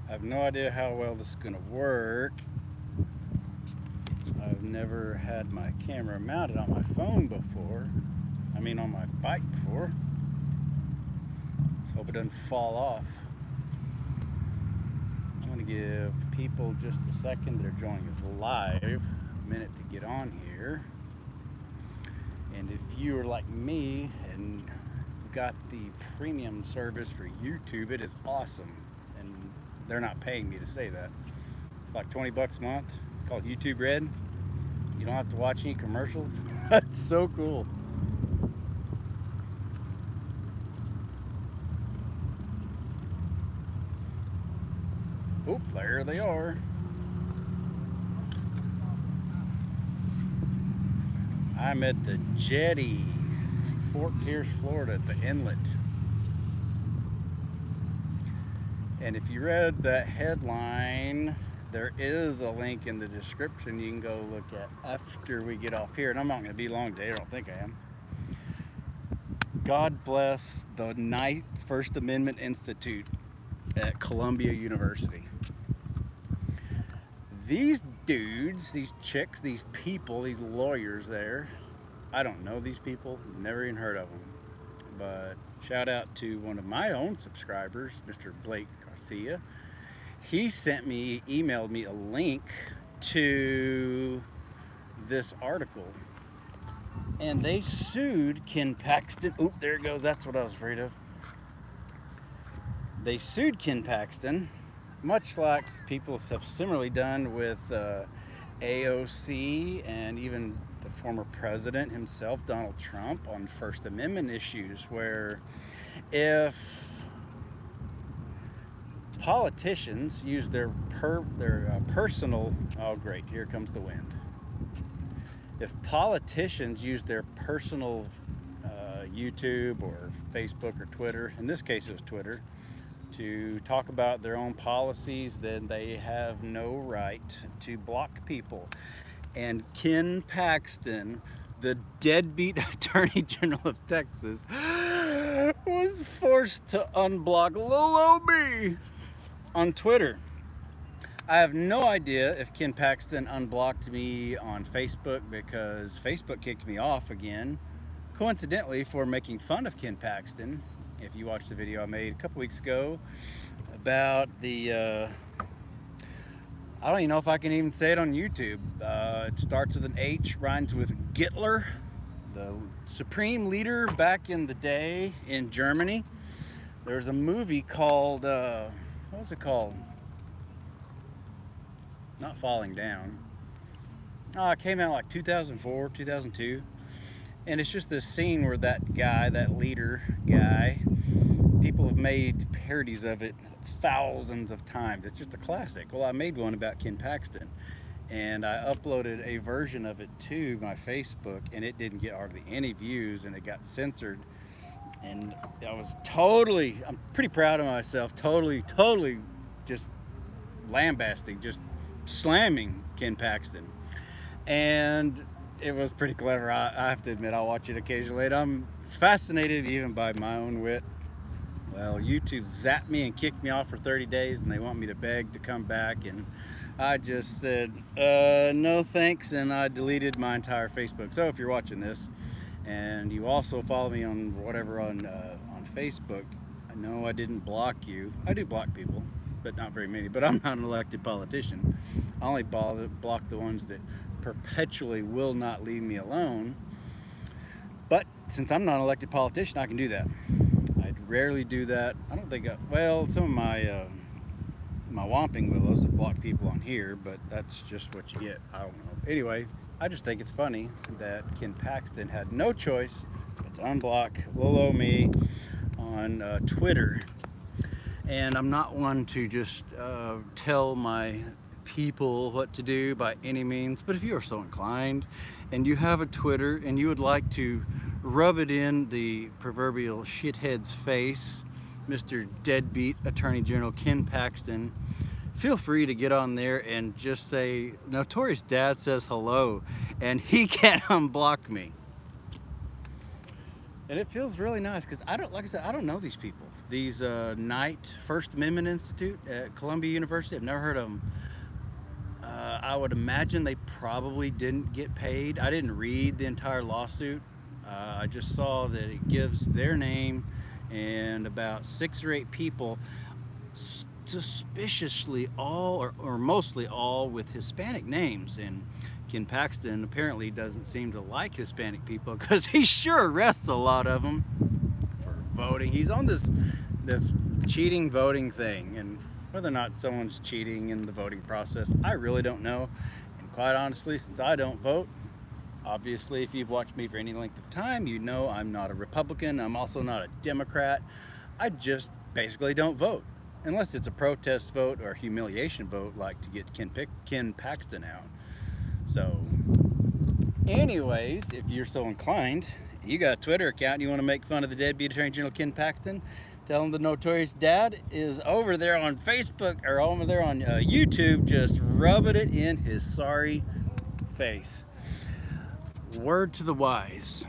I have no idea how well this is going to work. I've never had my camera mounted on my phone before. I mean on my bike before. Hope it doesn't fall off. I'm going to give people just a second that are joining us live a minute to get on here. And if you are like me and got the premium service for YouTube, it is awesome. And they're not paying me to say that. It's like 20 bucks a month. It's called YouTube Red. You don't have to watch any commercials. That's so cool. Oop, there they are. I'm at the Jetty, Fort Pierce, Florida, at the inlet. And if you read that headline, there is a link in the description you can go look at after we get off here. And I'm not going to be long today, I don't think I am. God bless the First Amendment Institute at Columbia University. These dudes, these chicks, these people, these lawyers there, I don't know these people, never even heard of them. But shout out to one of my own subscribers, Mr. Blake Garcia. He emailed me a link to this article. And they sued Ken Paxton. Oop, there it goes. That's what I was afraid of. They sued Ken Paxton, much like people have similarly done with AOC and even the former president himself, Donald Trump, on First Amendment issues, where if politicians use their personal, oh great, here comes the wind. If politicians use their personal YouTube or Facebook or Twitter, in this case it was Twitter, to talk about their own policies, then they have no right to block people. And Ken Paxton, the deadbeat Attorney General of Texas, was forced to unblock little me on Twitter. I have no idea if Ken Paxton unblocked me on Facebook because Facebook kicked me off again, coincidentally for making fun of Ken Paxton. If you watched the video I made a couple weeks ago about the, I don't even know if I can even say it on YouTube. It starts with an H, rhymes with Hitler, the supreme leader back in the day in Germany. There's a movie called, what was it called? Not Falling Down. It came out like 2004, 2002. And it's just this scene where that guy, that leader guy, people have made parodies of it thousands of times. It's just a classic. Well, I made one about Ken Paxton, and I uploaded a version of it to my Facebook, and it didn't get hardly any views, and it got censored. And I was I'm pretty proud of myself, totally just lambasting, just slamming Ken Paxton. And it was pretty clever. I have to admit, I'll watch it occasionally. And I'm fascinated even by my own wit. Well, YouTube zapped me and kicked me off for 30 days, and they want me to beg to come back. And I just said, no thanks, and I deleted my entire Facebook. So if you're watching this, and you also follow me on whatever on Facebook, I know I didn't block you. I do block people, but not very many. But I'm not an elected politician. I only block the ones that perpetually will not leave me alone. But since I'm not an elected politician, I can do that. I rarely do that. I don't think well, some of my Whomping Willows have blocked people on here, but that's just what you get. I don't know. Anyway, I just think it's funny that Ken Paxton had no choice but to unblock little old me on Twitter. And I'm not one to just tell my people what to do by any means, but if you are so inclined and you have a Twitter and you would like to rub it in the proverbial shithead's face, Mr. Deadbeat Attorney General Ken Paxton, feel free to get on there and just say, Notorious Dad says hello, and he can't unblock me. And it feels really nice because I don't, like I said, I don't know these people. These Knight First Amendment Institute at Columbia University, I've never heard of them. I would imagine they probably didn't get paid. I didn't read the entire lawsuit. I just saw that it gives their name and about 6 or 8 people, suspiciously all or mostly all with Hispanic names. And Ken Paxton apparently doesn't seem to like Hispanic people because he sure arrests a lot of them for voting. He's on this cheating voting thing, and whether or not someone's cheating in the voting process, I really don't know. And quite honestly, since I don't vote, obviously if you've watched me for any length of time, you know I'm not a Republican. I'm also not a Democrat. I just basically don't vote unless it's a protest vote or a humiliation vote, like to get Ken Paxton out. So anyways, if you're so inclined, you got a Twitter account and you want to make fun of the deadbeat Attorney General Ken Paxton, tell him the Notorious Dad is over there on Facebook or over there on YouTube, just rubbing it in his sorry face. Word to the wise.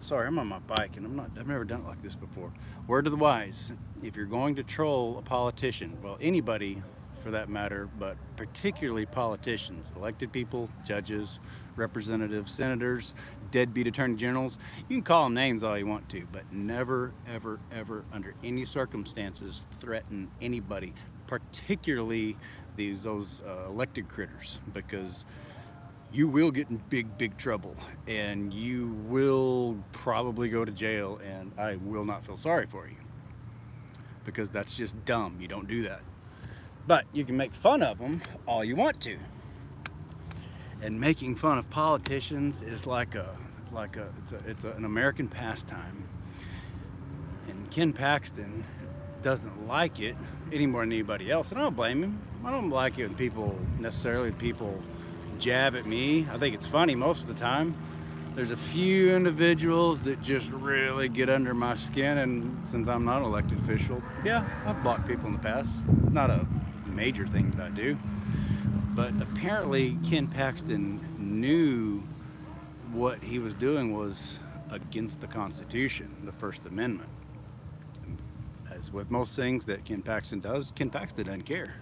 Sorry, I'm on my bike and I've never done it like this before. Word to the wise, if you're going to troll a politician, well, anybody for that matter, but particularly politicians, elected people, judges, representatives, senators, deadbeat attorney generals, you can call them names all you want to, but never, ever, ever, under any circumstances, threaten anybody, particularly those elected critters, because you will get in big trouble and you will probably go to jail, and I will not feel sorry for you because that's just dumb. You don't do that. But you can make fun of them all you want to. And making fun of politicians is it's an American pastime. And Ken Paxton doesn't like it any more than anybody else, and I don't blame him. I don't like it when people jab at me. I think it's funny most of the time. There's a few individuals that just really get under my skin, and since I'm not an elected official, yeah, I've blocked people in the past. Not a major thing that I do, but apparently Ken Paxton knew what he was doing was against the Constitution, the First Amendment. As with most things that Ken Paxton does, Ken Paxton doesn't care.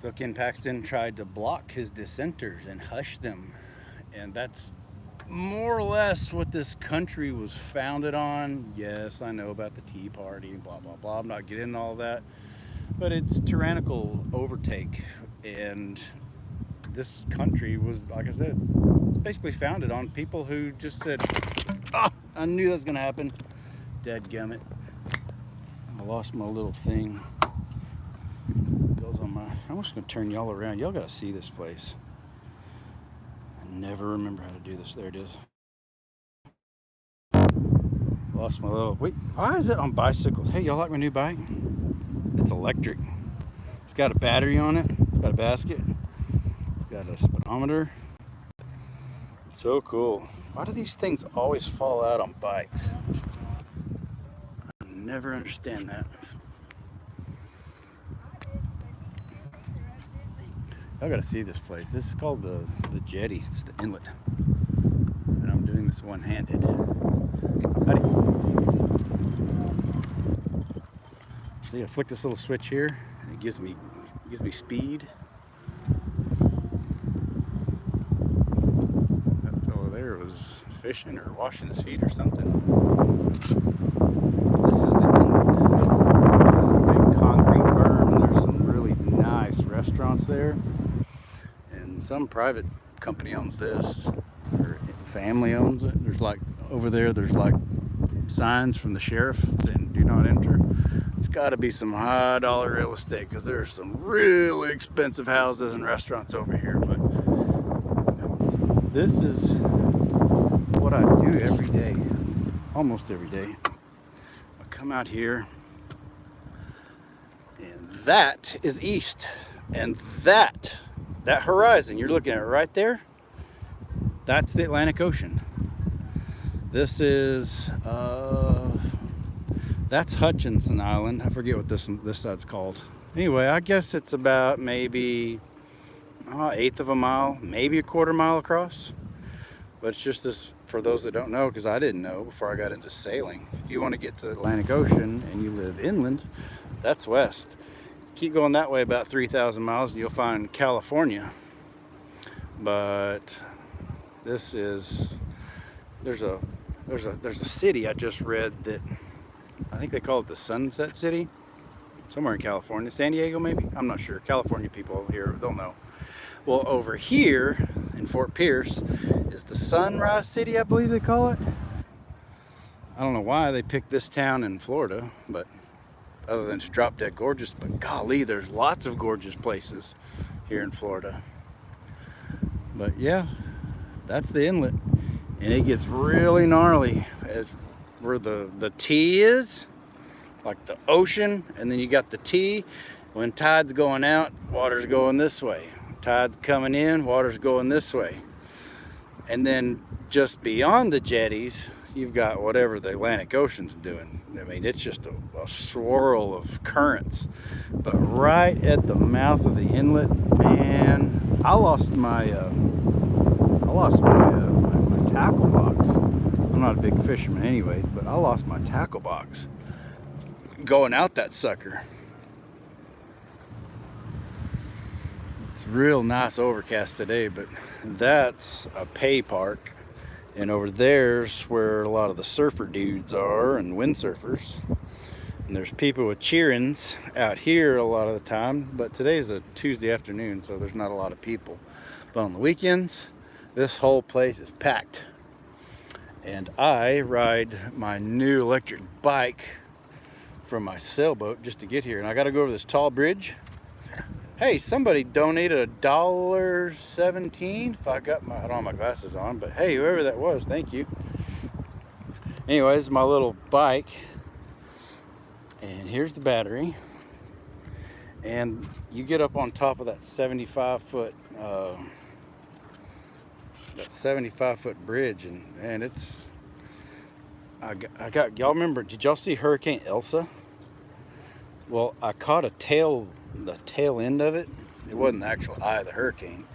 So Ken Paxton tried to block his dissenters and hush them, and that's more or less what this country was founded on. Yes, I know about the Tea Party and blah blah blah. I'm not getting into all that, but it's tyrannical overtake, and this country was, like I said, it's basically founded on people who just said, "Oh, I knew that was gonna happen." Dadgummit. I lost my little thing. It goes on my. I'm just gonna turn y'all around. Y'all gotta see this place. I never remember how to do this. There it is. Lost my little. Wait, why is it on bicycles? Hey, y'all like my new bike? It's electric. It's got a battery on it. It's got a basket. It's got a speedometer. It's so cool. Why do these things always fall out on bikes? I never understand that. Y'all gotta see this place. This is called the Jetty. It's the inlet. And I'm doing this one-handed. See, I flick this little switch here, and it gives me speed. That fellow there was fishing or washing his feet or something. This is the inlet. There's a big concrete berm, and there's some really nice restaurants there. And some private company owns this, or family owns it. There's like over there, there's like signs from the sheriff saying "Do not enter." It's got to be some high dollar real estate because there's some really expensive houses and restaurants over here. But this is what I do every day, almost every day. I come out here, and that is east, and that horizon you're looking at right there, that's the Atlantic Ocean. This is that's Hutchinson Island. I forget what this side's called. Anyway, I guess it's about maybe 1/8 of a mile, maybe 1/4 mile across. But it's just this, for those that don't know, because I didn't know before I got into sailing, if you want to get to the Atlantic Ocean and you live inland, that's west. Keep going that way about 3,000 miles and you'll find California. But this is, there's a city I just read that I think they call it the Sunset City, somewhere in California. San Diego maybe? I'm not sure. California people over here don't know. Well, over here in Fort Pierce is the Sunrise City, I believe they call it. I don't know why they picked this town in Florida, but other than it's drop dead gorgeous. But golly, there's lots of gorgeous places here in Florida. But yeah, that's the inlet, and it gets really gnarly where the T is, like the ocean, and then you got the T. When tide's going out, water's going this way. Tide's coming in, water's going this way. And then just beyond the jetties, you've got whatever the Atlantic Ocean's doing. I mean, it's just a swirl of currents. But right at the mouth of the inlet, man, I lost my tackle box. I'm not a big fisherman anyways, but I lost my tackle box going out that sucker. It's real nice overcast today, but that's a pay park. And over there's where a lot of the surfer dudes are and windsurfers. And there's people with cheerings out here a lot of the time, but today's a Tuesday afternoon, so there's not a lot of people. But on the weekends, this whole place is packed. And I ride my new electric bike from my sailboat just to get here. And I gotta go over this tall bridge. Hey, somebody donated $1.17. If I don't have my glasses on, but hey, whoever that was, thank you. Anyways, my little bike, and here's the battery. And you get up on top of that 75-foot bridge, and it's I got y'all remember? Did y'all see Hurricane Elsa? Well, I caught the tail end of it. It wasn't the actual eye of the hurricane,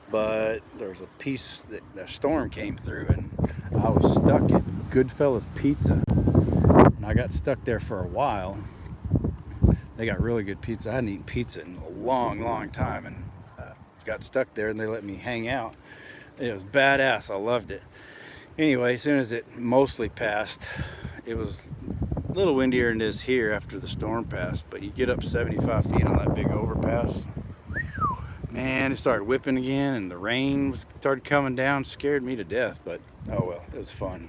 but there was a piece that the storm came through, and I was stuck at Goodfellas Pizza, and I got stuck there for a while. They got really good pizza. I hadn't eaten pizza in a long time, and got stuck there, and they let me hang out. It was badass. I loved it. Anyway, as soon as it mostly passed, it was a little windier than it is here after the storm passed, but you get up 75 feet on that big overpass. Man, it started whipping again, and the rain started coming down. Scared me to death, but oh well, it was fun.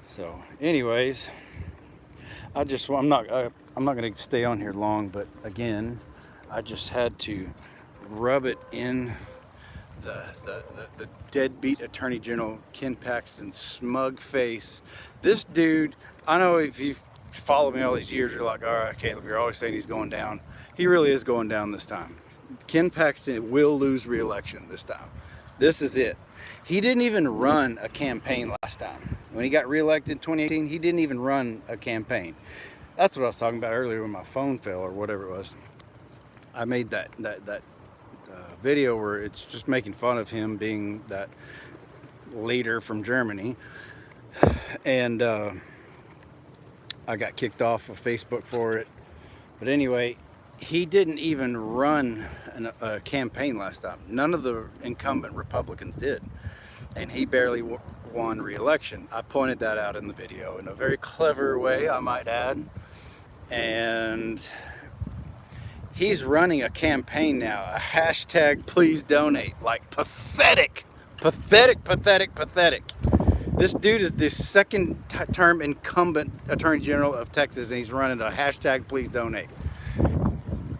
So anyways, I'm not going to stay on here long, but again, I just had to rub it in the deadbeat Attorney General Ken Paxton's smug face. This dude, I know if you've followed me all these years, you're like, all right, Caleb, you're always saying he's going down. He really is going down this time. Ken Paxton will lose re-election this time. This is it. He didn't even run a campaign last time. When he got re-elected in 2018, he didn't even run a campaign. That's what I was talking about earlier when my phone fell or whatever it was. I made that video where it's just making fun of him being that leader from Germany, and I got kicked off of Facebook for it. But anyway, he didn't even run a campaign last time. None of the incumbent Republicans did, and he barely won re-election. I pointed that out in the video in a very clever way, I might add. And he's running a campaign now, a hashtag please donate. Like, pathetic. This dude is the second term incumbent Attorney General of Texas, and he's running a hashtag please donate.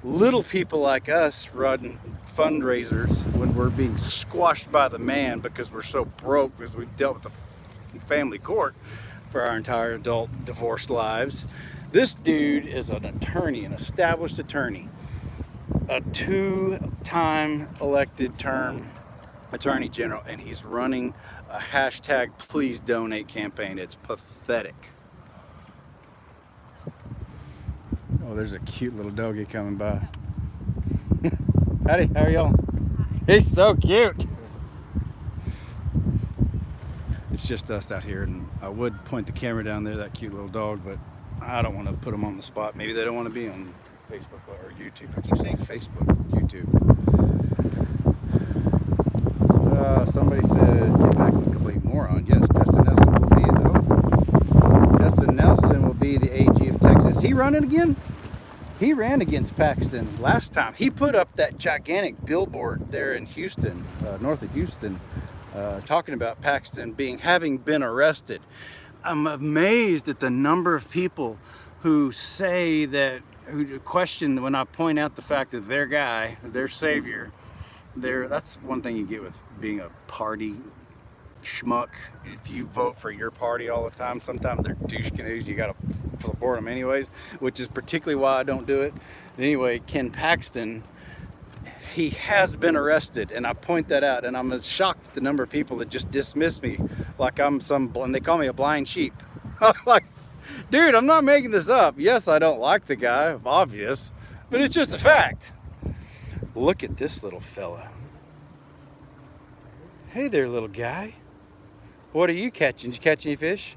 Little people like us run fundraisers when we're being squashed by the man because we're so broke because we've dealt with the family court for our entire adult divorced lives. This dude is an attorney, an established attorney, a 2-time elected term Attorney General, and he's running a hashtag please donate campaign. It's pathetic. Oh, there's a cute little doggy coming by. Howdy, how are y'all? He's so cute. it's just us out here, and I would point the camera down there, that cute little dog, but I don't want to put them on the spot. Maybe they don't want to be on Facebook or YouTube. I keep saying Facebook, YouTube. Somebody said Jim Paxton's a complete moron. Yes, Justin Nelson will be though. Justin Nelson will be the AG of Texas. Is he running again? He ran against Paxton last time. He put up that gigantic billboard there in Houston, north of Houston, talking about Paxton having been arrested. I'm amazed at the number of people who say that, who question when I point out the fact that their guy, their savior, that's one thing you get with being a party schmuck. If you vote for your party all the time, sometimes they're douche canoes. You gotta support them anyways, which is particularly why I don't do it. Anyway, Ken Paxton, he has been arrested, and I point that out, and I'm shocked at the number of people that just dismiss me like I'm and they call me a blind sheep. Like, dude, I'm not making this up. Yes, I don't like the guy, obvious, but it's just a fact. Look at this little fella. Hey there, little guy. What are you catching? Did you catch any fish?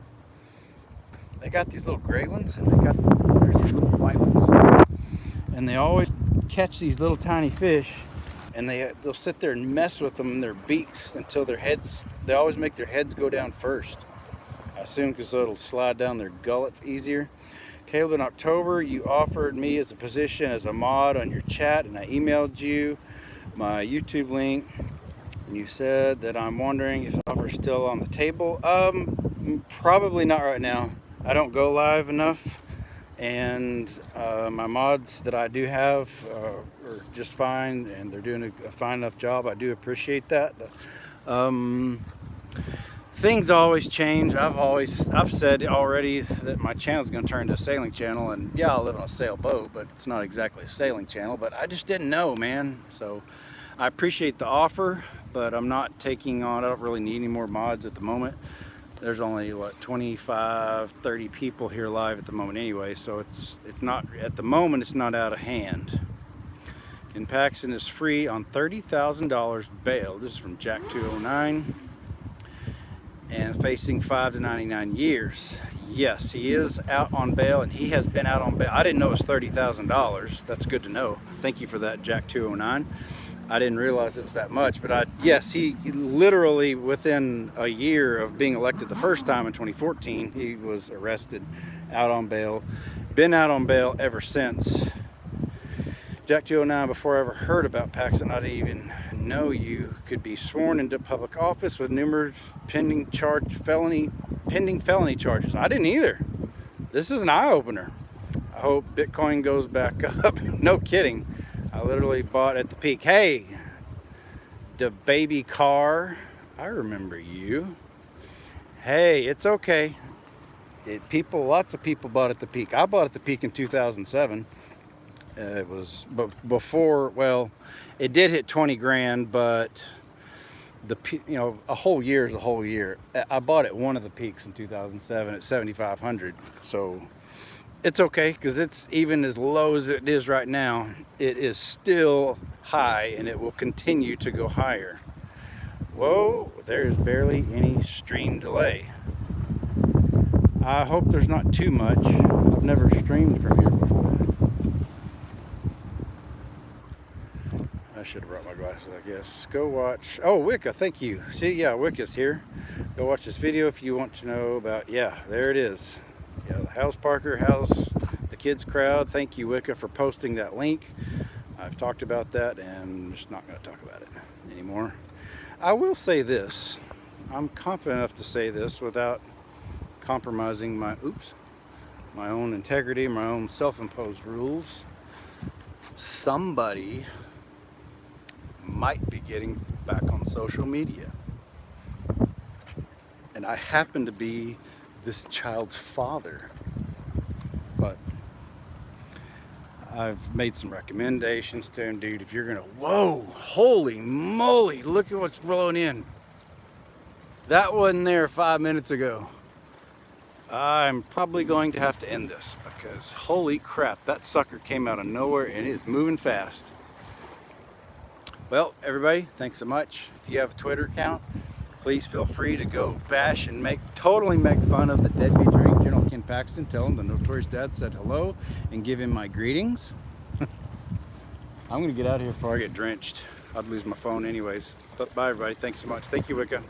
They got these little gray ones, and there's these little white ones. And they always catch these little tiny fish, and they'll sit there and mess with them in their beaks until they always make their heads go down first. I assume because it'll slide down their gullet easier. Caleb, in October, you offered me as a position as a mod on your chat, and I emailed you my YouTube link. And you said that I'm wondering if the offer's still on the table. Probably not right now. I don't go live enough, and my mods that I do have are just fine, and they're doing a fine enough job. I do appreciate that. Things always change. I've said already that my channel is going to turn into a sailing channel, and yeah, I'll live on a sailboat, but it's not exactly a sailing channel. But I just didn't know, man. So I appreciate the offer, but I'm not taking on. I don't really need any more mods at the moment. There's only what 25, 30 people here live at the moment anyway, so it's not at the moment. It's not out of hand. Ken Paxton is free on $30,000 bail. This is from Jack 209. And facing 5 to 99 years. Yes, he is out on bail, and he has been out on bail. I didn't know it was $30,000. That's good to know. Thank you for that, Jack 209. I didn't realize it was that much, but yes, he literally within a year of being elected the first time in 2014, he was arrested, out on bail, been out on bail ever since. Jack 209, before I ever heard about Paxton, I didn't even know you could be sworn into public office with numerous pending felony charges. I didn't either. This is an eye-opener. I hope Bitcoin goes back up. No kidding. I literally bought at the peak. Hey, the baby car, I remember you. Hey, it's okay. Lots of people bought at the peak. I bought at the peak in 2007. It was before, well, it did hit 20 grand, but a whole year is a whole year. I bought at one of the peaks in 2007 at 7,500. So it's okay, because it's even as low as it is right now, it is still high, and it will continue to go higher. Whoa, there's barely any stream delay. I hope there's not too much. I've never streamed from here before. I should have brought my glasses, I guess. Go watch. Oh, Wicca, thank you. See, yeah, Wicca's here. Go watch this video if you want to know about, yeah, there it is. Yeah, the House Parker, the kids crowd. Thank you, Wicca, for posting that link. I've talked about that, and I'm just not going to talk about it anymore. I will say this. I'm confident enough to say this without compromising my own integrity, my own self-imposed rules. Somebody might be getting back on social media, and I happen to be this child's father, but I've made some recommendations to him. Dude, if you're gonna, whoa, holy moly, look at what's rolling in. That wasn't there 5 minutes ago. I'm probably going to have to end this, because holy crap, that sucker came out of nowhere and it is moving fast. Well, everybody, thanks so much. If you have a Twitter account, please feel free to go bash and totally make fun of the deadbeat drink General Ken Paxton. Tell him the Notorious Dad said hello and give him my greetings. I'm gonna get out of here before I get drenched. I'd lose my phone anyways. But bye everybody, thanks so much. Thank you, Wicca.